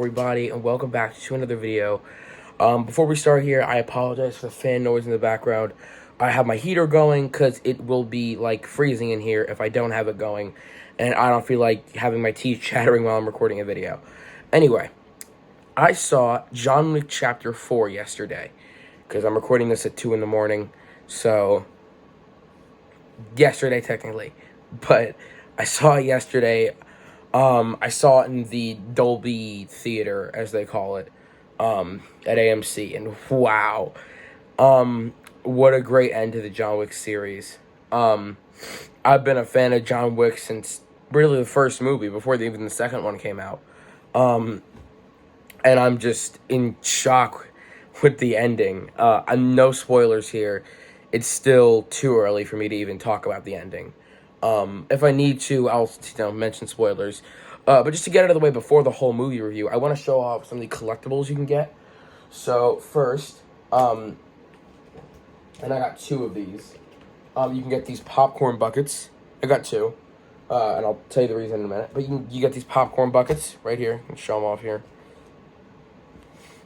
everybody, and welcome back to another video. Before we start here, I apologize for the fan noise in the background. I have my heater going because it will be like freezing in here if I don't have it going, and I don't feel like having my teeth chattering while I'm recording a video. Anyway, I saw John Wick Chapter 4 yesterday because I'm recording this at 2 in the morning, so yesterday technically, but I saw it yesterday. I saw it in the Dolby Theater, as they call it, at AMC, and wow, what a great end to the John Wick series. I've been a fan of John Wick since really the first movie, before even the second one came out, and I'm just in shock with the ending. No spoilers here. It's still too early for me to even talk about the ending. If I need to, I'll mention spoilers. But just to get out of the way before the whole movie review, I want to show off some of the collectibles you can get. So first, and I got two of these. You can get these popcorn buckets. I got two, and I'll tell you the reason in a minute. But you get these popcorn buckets right here. I can show them off here.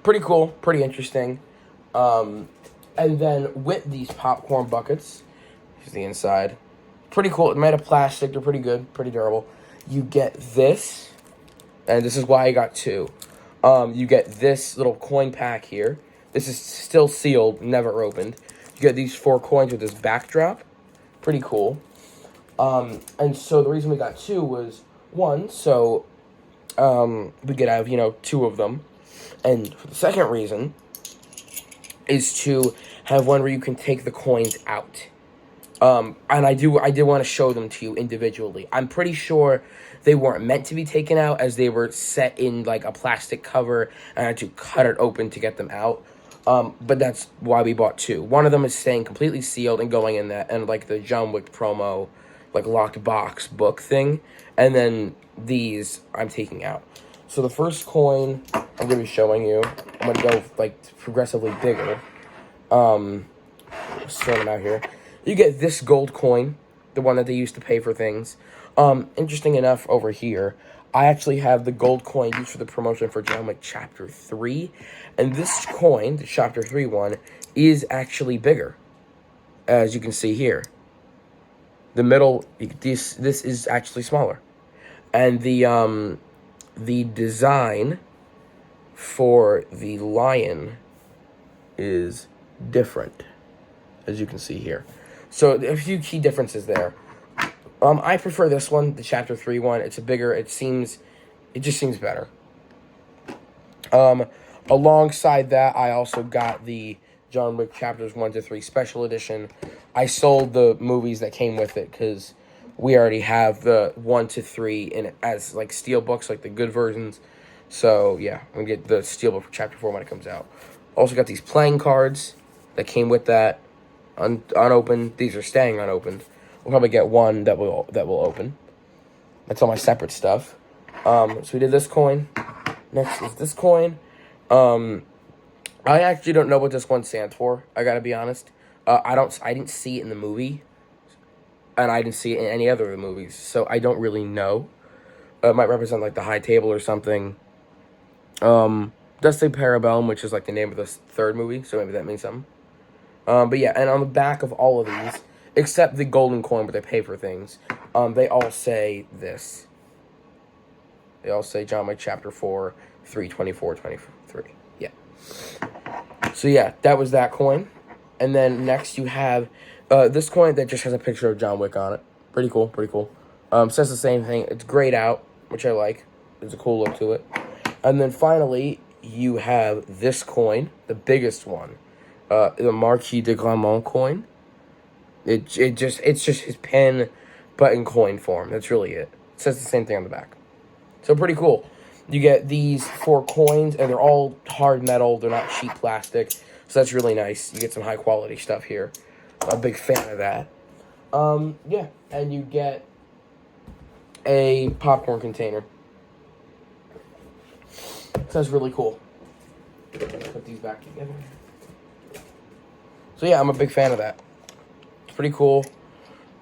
Pretty cool, pretty interesting. And then with these popcorn buckets, here's the inside. Pretty cool. It's made of plastic. They're pretty good, pretty durable. You get this, and this is why I got two. You get this little coin pack here. This is still sealed, never opened. You get these 4 coins with this backdrop. Pretty cool. And so the reason we got two was, one, so we could have, 2 of them. And the second reason is to have one where you can take the coins out. And I did want to show them to you individually. I'm pretty sure they weren't meant to be taken out, as they were set in like a plastic cover, and I had to cut it open to get them out. But that's why we bought 2. One of them is staying completely sealed and going in that, and like the John Wick promo, like locked box book thing. And then these I'm taking out. So the first coin I'm going to be showing you, I'm going to go like progressively bigger. Sort them out here. You get this gold coin, the one that they used to pay for things. Interesting enough, over here, I actually have the gold coin used for the promotion for John Wick Chapter 3. And this coin, the Chapter 3 one, is actually bigger, as you can see here. The middle, this is actually smaller. And the design for the lion is different, as you can see here. So a few key differences there. I prefer this one, the Chapter 3 one. It's bigger. It just seems better. Alongside that, I also got the John Wick Chapters 1 to 3 Special Edition. I sold the movies that came with it because we already have the 1 to 3 in it as like steelbooks, like the good versions. So yeah, I'm gonna get the steelbook for Chapter 4 when it comes out. Also got these playing cards that came with that. Unopened. These are staying unopened. We'll probably get one that will open. That's all my separate stuff. So we did this coin. Next is this coin. I actually don't know what this one stands for. I gotta be honest. I didn't see it in the movie, and I didn't see it in any other of the movies, so I don't really know. It might represent like the High Table or something. Does say Parabellum, which is like the name of the third movie, so maybe that means something. But yeah, and on the back of all of these, except the golden coin where they pay for things, they all say this. They all say John Wick Chapter 4, 324, 23. Yeah. So yeah, that was that coin. And then next you have this coin that just has a picture of John Wick on it. Pretty cool, pretty cool. Says the same thing. It's grayed out, which I like. There's a cool look to it. And then finally, you have this coin, the biggest one. The Marquis de Gramont coin. It's just his pen, but in coin form. That's really it. It says the same thing on the back. So pretty cool. You get these 4 coins, and they're all hard metal. They're not cheap plastic. So that's really nice. You get some high quality stuff here. I'm a big fan of that. Yeah, and you get a popcorn container. So that's really cool. Put these back together. So yeah, I'm a big fan of that. It's pretty cool.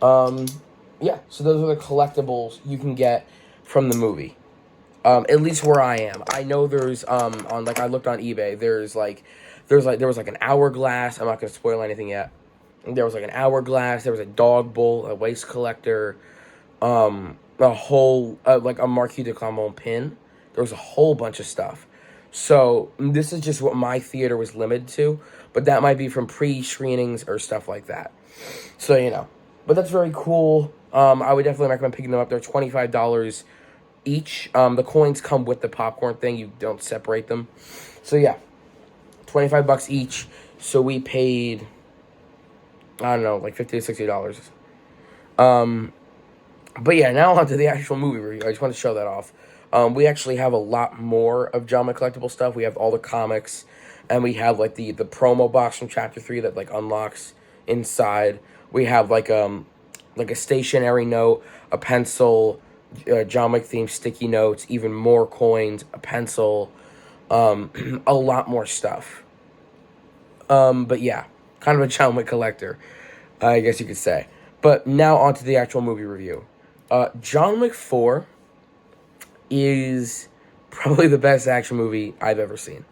Yeah, so those are the collectibles you can get from the movie. At least where I am. I know there's on like I looked on eBay. There was like an hourglass. I'm not gonna spoil anything yet. There was like an hourglass. There was a dog bowl, a waste collector, a whole like a Marquis de Clermont pin. There was a whole bunch of stuff. So this is just what my theater was limited to, but that might be from pre-screenings or stuff like that. So but that's very cool. I would definitely recommend picking them up. They're $25 each. The coins come with the popcorn thing. You don't separate them. So yeah, $25 each. So we paid, I don't know, like $50 to $60. But yeah, now on to the actual movie review. I just want to show that off. We actually have a lot more of John Wick collectible stuff. We have all the comics, and we have like the promo box from Chapter 3 that like unlocks inside. We have like a stationery note, a pencil, John Wick themed sticky notes, even more coins, a pencil, a lot more stuff. But yeah, kind of a John Wick collector, I guess you could say. But now on to the actual movie review. John Wick 4 is probably the best action movie I've ever seen.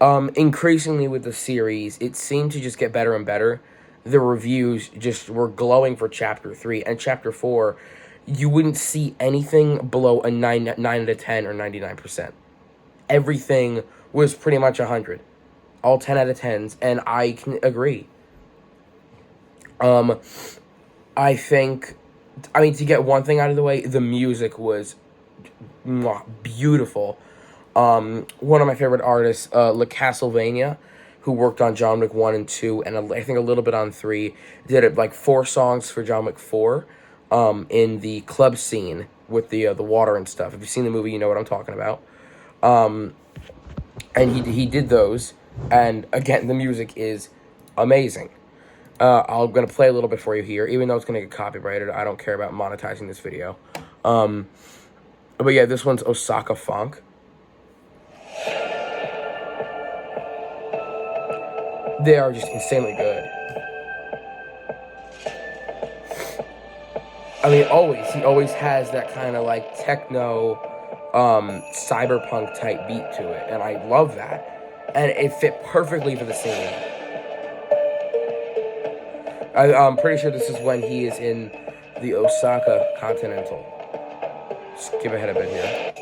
Increasingly with the series, it seemed to just get better and better. The reviews just were glowing for Chapter 3. And Chapter 4, you wouldn't see anything below a 9 out of 10 or 99%. Everything was pretty much 100. All 10 out of 10s, and I can agree. I think, to get one thing out of the way, the music was beautiful. One of my favorite artists, La Castlevania, who worked on John Wick 1 and 2, and I think a little bit on 3, did like 4 songs for John Wick 4, in the club scene with the water and stuff. If you've seen the movie, you know what I'm talking about. And he did those, and again, the music is amazing. I'm going to play a little bit for you here, even though it's going to get copyrighted. I don't care about monetizing this video. But yeah, this one's Osaka Funk. They are just insanely good. He always has that kind of like techno, cyberpunk type beat to it, and I love that. And it fit perfectly for the scene. I'm pretty sure this is when he is in the Osaka Continental. Skip ahead a bit here.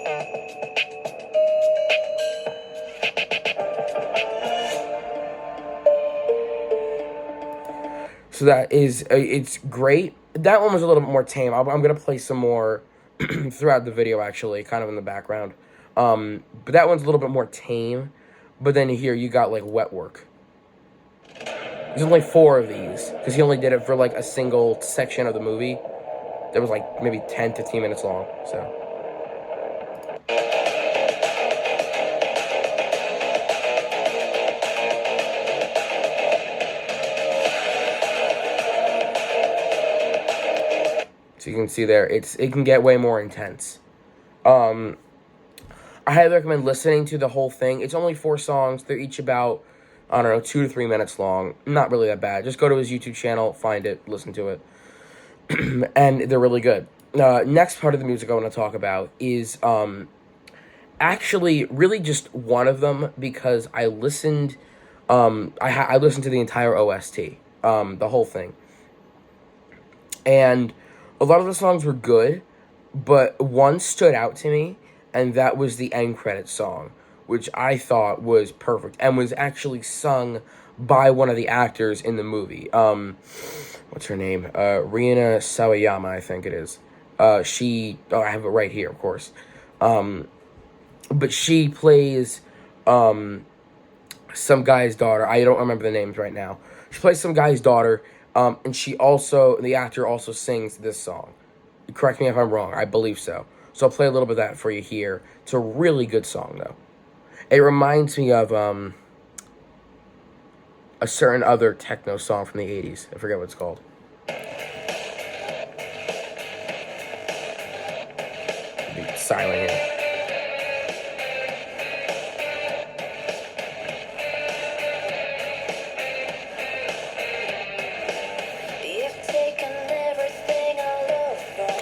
So that is, it's great. That one was a little bit more tame. I'm going to play some more throughout the video, actually, kind of in the background. But that one's a little bit more tame. But then here, you got, like, Wet Work. There's only 4 of these, because he only did it for, like, a single section of the movie. That was, like, maybe 10, 15 minutes long, so. So you can see there, it can get way more intense. I highly recommend listening to the whole thing. It's only 4 songs. They're each about, I don't know, 2 to 3 minutes long. Not really that bad. Just go to his YouTube channel, find it, listen to it. And they're really good. Next part of the music I want to talk about is actually really just one of them, because I listened I listened to the entire OST, the whole thing. And a lot of the songs were good, but one stood out to me, and that was the end credits song, which I thought was perfect, and was actually sung by one of the actors in the movie. What's her name? Riina Sawayama, I think it is. I have it right here, of course. But she plays, some guy's daughter. I don't remember the names right now. She plays some guy's daughter, and the actor also sings this song. Correct me if I'm wrong, I believe so. So I'll play a little bit of that for you here. It's a really good song, though. It reminds me of, a certain other techno song from the 80s. I forget what it's called. Be silent here.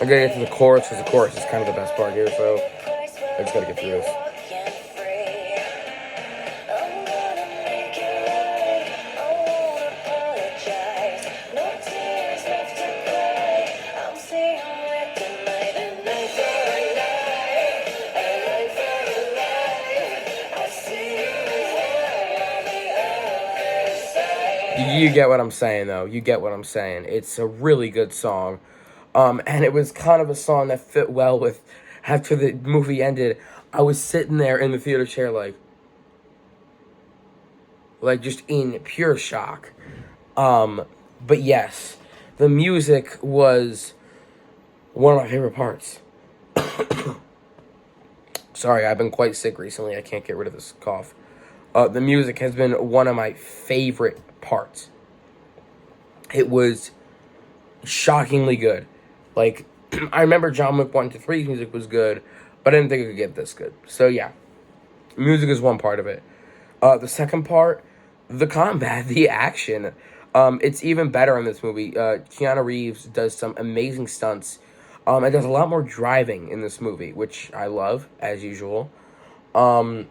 I'm gonna get to the chorus, because the chorus is kind of the best part here, so. I just gotta get through this. You get what I'm saying, though. You get what I'm saying. It's a really good song. And it was kind of a song that fit well with, after the movie ended, I was sitting there in the theater chair like just in pure shock. But yes, the music was one of my favorite parts. Sorry, I've been quite sick recently. I can't get rid of this cough. The music has been one of my favorite parts. It was shockingly good. Like, I remember John Wick 1 to 3's music was good, but I didn't think it could get this good. So yeah, music is one part of it. The second part, the combat, the action. It's even better in this movie. Keanu Reeves does some amazing stunts. And does a lot more driving in this movie, which I love, as usual. And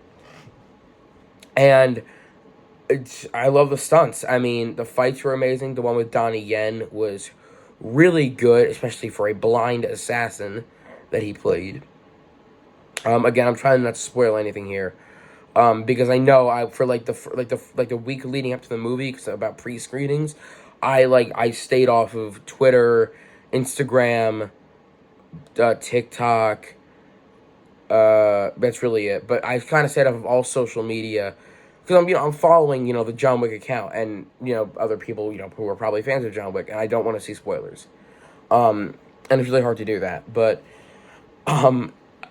I love the stunts. I mean, the fights were amazing. The one with Donnie Yen was really good, especially for a blind assassin that he played. Again, I'm trying not to spoil anything here, because I know for the week leading up to the movie, cause about pre-screenings, I stayed off of Twitter, Instagram, TikTok. That's really it. But I kind of stayed off of all social media because I'm following the John Wick account and other people who are probably fans of John Wick, and I don't want to see spoilers. And it's really hard to do that, but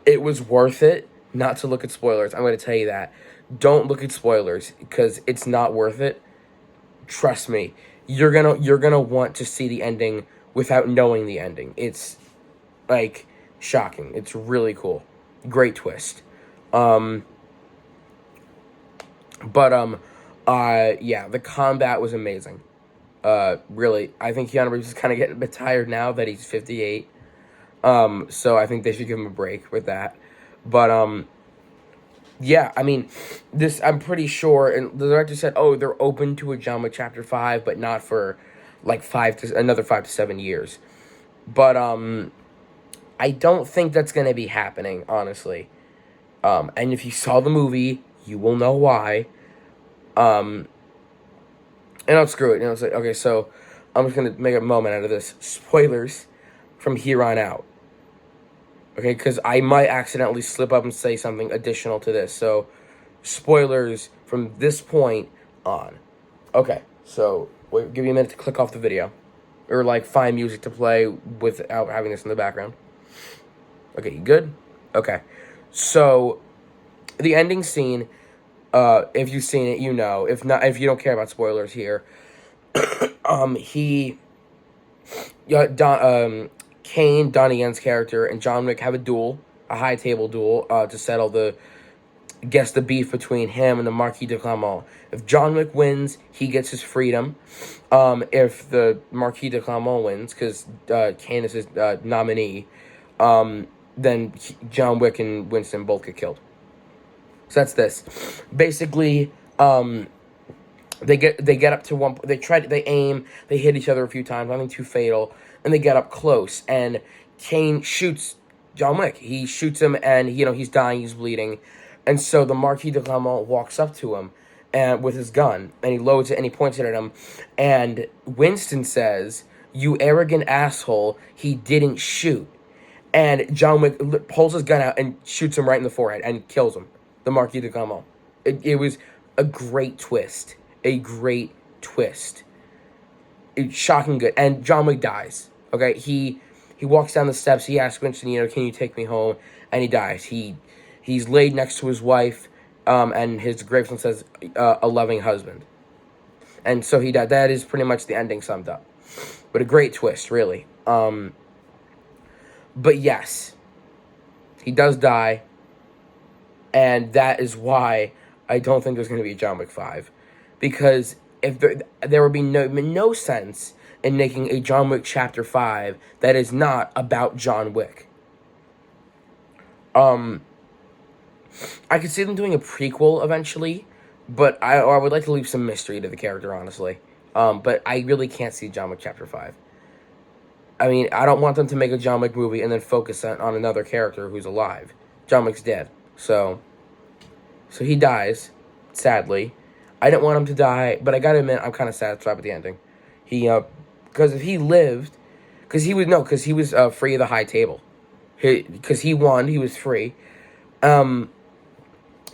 it was worth it not to look at spoilers. I'm going to tell you that. Don't look at spoilers because it's not worth it. Trust me. You're gonna want to see the ending without knowing the ending. It's like shocking. It's really cool. Great twist. Yeah, the combat was amazing. Really, I think Keanu Reeves is kind of getting a bit tired now that he's 58. So I think they should give him a break with that. But, yeah, I mean, I'm pretty sure, and the director said, they're open to a John Wick Chapter 5, but not for, like, another 5 to 7 years. But, I don't think that's going to be happening, honestly. And if you saw the movie, you will know why. And I'll screw it. It's like, okay, so I'm just going to make a moment out of this. Spoilers from here on out. Okay, because I might accidentally slip up and say something additional to this. So, spoilers from this point on. Okay, so wait, give you a minute to click off the video. Or, find music to play without having this in the background. Okay, you good? Okay. So, the ending scene, if you've seen it, you know. If not, if you don't care about spoilers here, Kane, Donnie Yen's character, and John Wick have a high table duel, to settle the beef between him and the Marquis de Clermont. If John Wick wins, he gets his freedom. If the Marquis de Clermont wins, because Kane is his nominee, then John Wick and Winston both get killed. So that's this. Basically, they get up to one. They aim. They hit each other a few times. Nothing too fatal. And they get up close. And Kane shoots John Wick. He shoots him, and he's dying. He's bleeding. And so the Marquis de Clermont walks up to him and with his gun, and he loads it and he points it at him. And Winston says, "You arrogant asshole! He didn't shoot." And John Wick pulls his gun out and shoots him right in the forehead and kills him. The Marquis de Clermont. It was a great twist. A great twist. It's shocking good. And John Wick dies. Okay? He walks down the steps. He asks Winston, can you take me home? And he dies. He's laid next to his wife, and his gravestone says, a loving husband. And so he died. That is pretty much the ending summed up. But a great twist, really. But yes, he does die. And that is why I don't think there's going to be a John Wick 5. Because if there would be no sense in making a John Wick Chapter 5 that is not about John Wick. I could see them doing a prequel eventually, but I would like to leave some mystery to the character, honestly. But I really can't see John Wick Chapter 5. I mean, I don't want them to make a John Wick movie and then focus on another character who's alive. John Wick's dead. So he dies, sadly. I didn't want him to die, but I gotta admit, I'm kind of satisfied with the ending. Because if he lived, because he was free of the high table. Because he won, he was free. But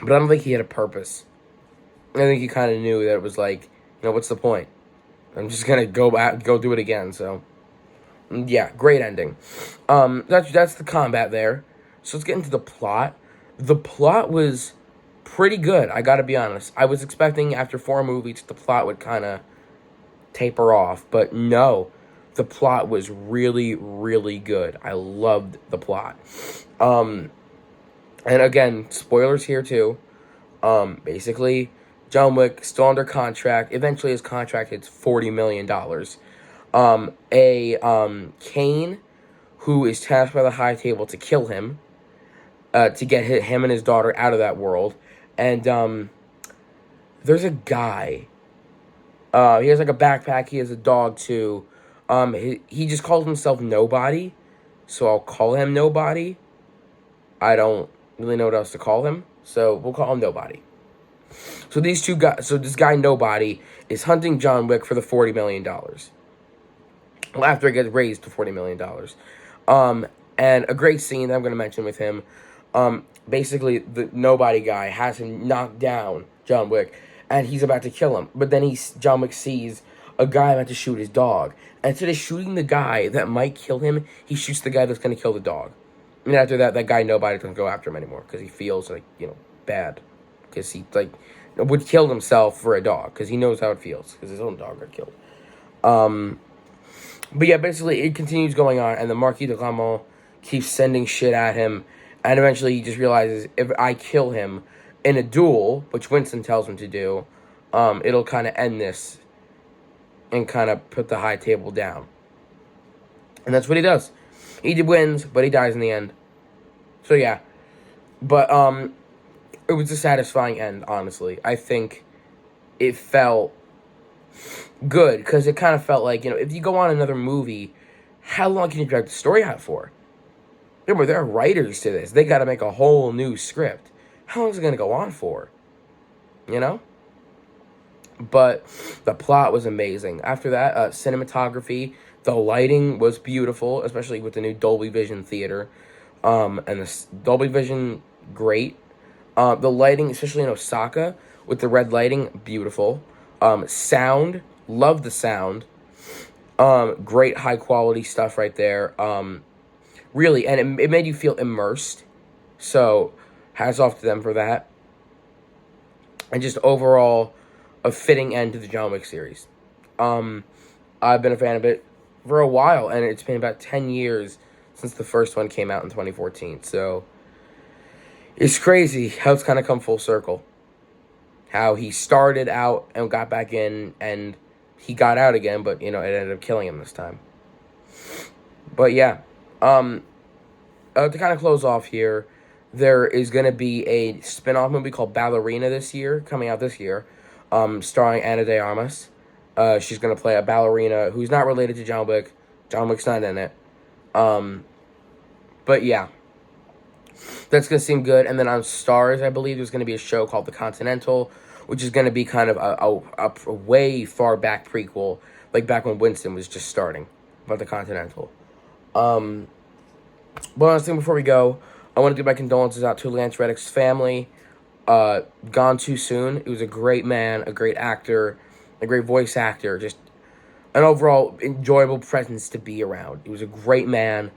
I don't think he had a purpose. I think he kind of knew that it was like, what's the point? I'm just gonna go do it again. So, yeah, great ending. That's the combat there. So let's get into the plot. The plot was pretty good. I gotta be honest. I was expecting after 4 movies the plot would kind of taper off, but no, the plot was really, really good. I loved the plot. And again, spoilers here too. Basically, John Wick still under contract. Eventually, his contract hits $40 million. Kane, who is tasked by the High Table to kill him, to get him and his daughter out of that world, and there's a guy. He has like a backpack. He has a dog too. He just calls himself Nobody, so I'll call him Nobody. I don't really know what else to call him, so we'll call him Nobody. So these two guys, so this guy Nobody is hunting John Wick for the $40 million. Well, after it gets raised to $40 million. And a great scene that I'm going to mention with him. Basically, the Nobody guy has him knock down John Wick, and he's about to kill him. But then John Wick sees a guy about to shoot his dog. And instead of shooting the guy that might kill him, he shoots the guy that's going to kill the dog. And after that, that guy Nobody doesn't go after him anymore because he feels like, bad. Because he, would kill himself for a dog because he knows how it feels because his own dog got killed. But yeah, basically, it continues going on, and the Marquis de Gramont keeps sending shit at him, and eventually he just realizes, if I kill him in a duel, which Winston tells him to do, it'll kind of end this and kind of put the High Table down. And that's what he does. He wins, but he dies in the end. So yeah. But, it was a satisfying end, honestly. I think it felt good, because it kind of felt like, if you go on another movie, how long can you drag the story out for? Remember, there are writers to this. They got to make a whole new script. How long is it going to go on for? But the plot was amazing. After that, cinematography, the lighting was beautiful, especially with the new Dolby Vision theater. And the Dolby Vision, great. The lighting, especially in Osaka, with the red lighting, beautiful. Sound, love the sound. Great high quality stuff right there. Really, and it made you feel immersed. So, hats off to them for that. And just overall, a fitting end to the John Wick series. I've been a fan of it for a while, and it's been about 10 years since the first one came out in 2014. So, it's crazy how it's kind of come full circle. How he started out and got back in, and he got out again, but, it ended up killing him this time. But, yeah. To kind of close off here, there is going to be a spin-off movie called Ballerina coming out this year, starring Ana de Armas. She's going to play a ballerina who's not related to John Wick. John Wick's not in it. But, yeah. That's going to seem good. And then on Starz, I believe there's going to be a show called The Continental, which is going to be kind of a way far back prequel, like back when Winston was just starting, about The Continental. One last thing before we go, I want to give my condolences out to Lance Reddick's family. Gone too soon. He was a great man, a great actor, a great voice actor, just an overall enjoyable presence to be around. He was a great man,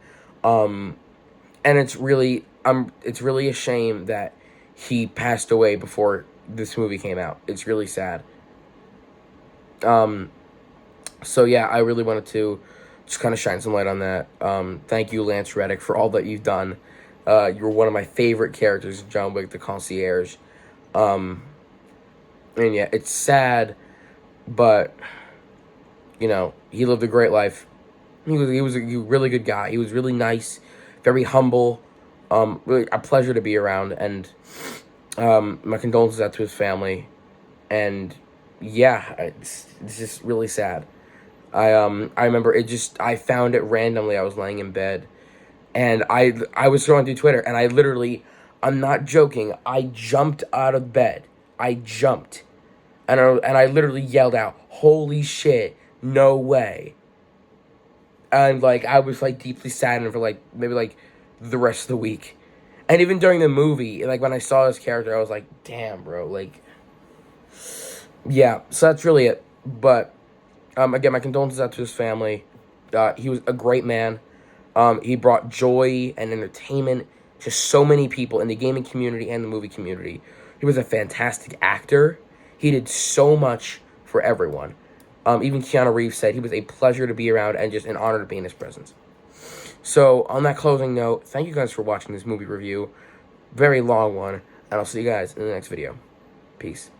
and it's really a shame that he passed away before this movie came out. It's really sad. So yeah, I really wanted to just kind of shine some light on that. Thank you, Lance Reddick, for all that you've done. You're one of my favorite characters in John Wick, the concierge. And yeah, it's sad, but, he lived a great life. He was a really good guy. He was really nice, very humble, Really a pleasure to be around, and my condolences out to his family, and yeah, it's just really sad. I remember I found it randomly. I was laying in bed, and I was scrolling through Twitter, and I'm not joking. I jumped out of bed. I jumped, and I literally yelled out, "Holy shit! No way!" And like I was like deeply saddened for like maybe like the rest of the week, and even during the movie, like when I saw this character, I was like, "Damn, bro!" Like, yeah. So that's really it. But again, my condolences out to his family. He was a great man. He brought joy and entertainment to so many people in the gaming community and the movie community. He was a fantastic actor. He did so much for everyone. Even Keanu Reeves said he was a pleasure to be around and just an honor to be in his presence. So, on that closing note, thank you guys for watching this movie review. Very long one. And I'll see you guys in the next video. Peace.